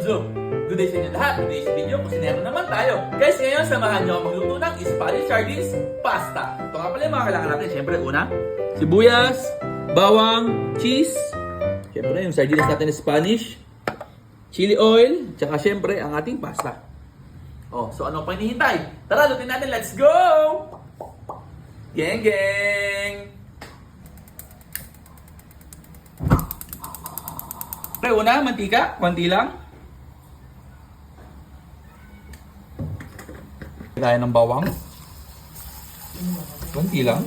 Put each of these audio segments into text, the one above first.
Zoom! Good day sa inyo lahat. Good day sa video. Kusinero naman tayo. Guys, ngayon samahan nyo ang magluto ng Spanish sardines pasta. Ito nga pala yung mga kailangan natin. Siyempre, una, sibuyas, bawang, cheese. Siyempre, yung sardines natin na Spanish. Chili oil. Tsaka siyempre, ang ating pasta. Oh, so ano pa hinihintay? Tara, lutin natin. Let's go! Geng, geng! Pre, una, mantika. Kunti lang. Tayo ng bawang. Kunti lang.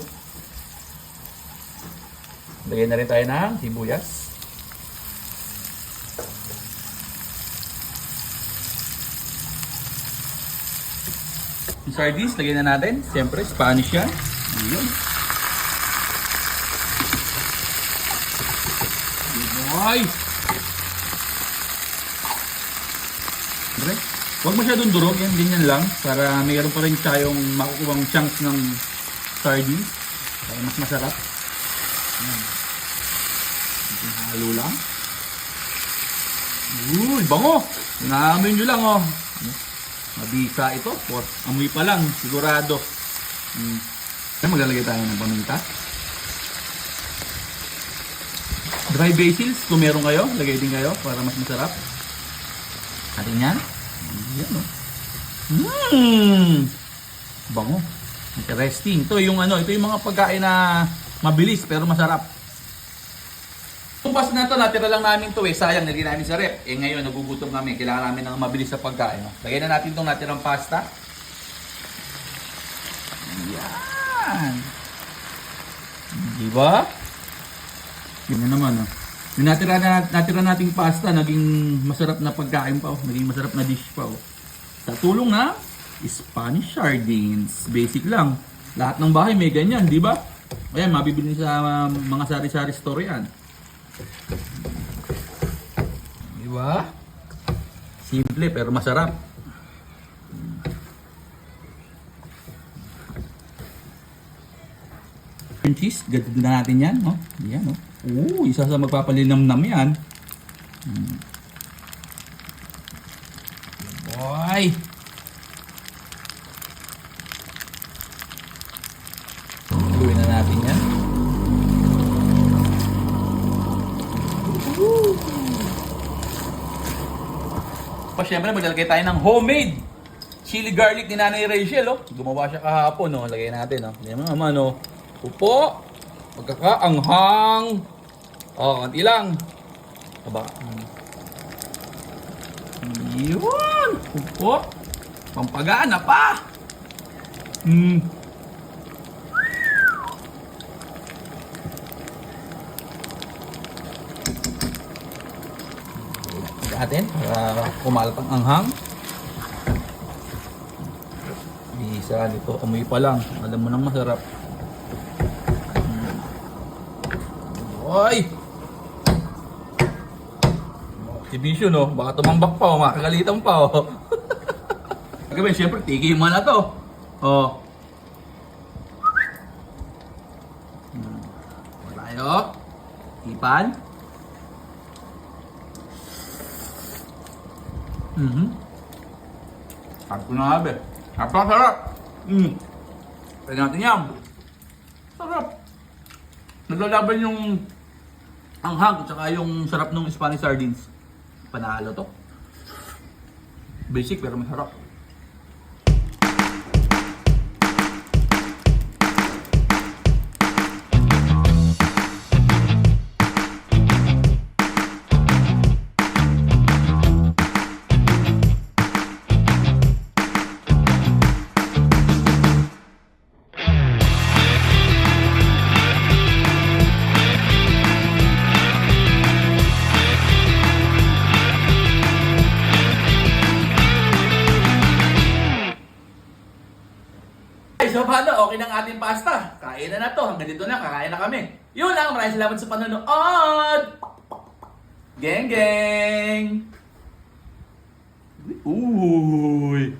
Lagyan na rin tayo ng sibuyas. Yung sardines, lagyan na natin. Siyempre, Spanish yan. Ayan. Ay! Siyempre, huwag masyadong durog. Yan, ganyan lang. Para mayroon pa rin tayong makukuhang chunks ng sardines. Para mas masarap. Ayan. Halo lang. Uy, bango! Naamoy nyo lang, oh. Mabisa ito. Amoy pa lang, sigurado. Maglalagay tayo ng paminta. Dry basils, kung meron kayo, lagay din kayo para mas masarap. Atin yan. Yan, oh. Bango. Interesting. Ito yung mga pagkain na mabilis pero masarap. Yung pasta na ito, natira lang namin ito sayang, nilagay namin sa rep. Ngayon, nagugutom kami. Kailangan namin ng mabilis sa pagkain. Lagyan na natin itong natirang pasta. Yan. Diba? Yun na naman, oh. Yung natira nating pasta, naging masarap na pagkain pa, oh. Naging masarap na dish pa, oh. Sa tulong na Spanish sardines. Basic lang. Lahat ng bahay may ganyan, di ba? Ayan, mabibili sa mga sari-sari store yan. Di ba? Simple pero masarap. Cheese, gagawin na natin yan, no? Yan, no? Isa sa magpapalinamnam yan. Boy! Gawin na natin yan. Siyempre, maglalagay tayo ng homemade chili garlic ni Nanay Rachel, oh. Gumawa siya kahapon, no? Lagay natin, no? Yan naman, no? Upo. Magkakaanghang. Oh, konti lang. Aba. Yun. Upo. Pampagana pa. Natin para kumalat ang anghang. Bisa dito, amoy pa lang. Alam mo nang masarap. Oy! Exhibition, no? Baka tumambak pa, makakagalitan pa, oh. Kagabi, syempre, tiki mo na to. Oh. Tayo. Ipan. Sarap ko na nga, be. Sarap. Pwede natin yan. Sarap. Naglalaban yung anghang at saka yung sarap ng Spanish sardines. Panalo to. Basic pero masarap. So paano, okay na ang ating pasta. Kain na to. Hanggang dito na, kakain na kami. Yun lang, maraming salamat sa panonood. Geng, geng. Uy.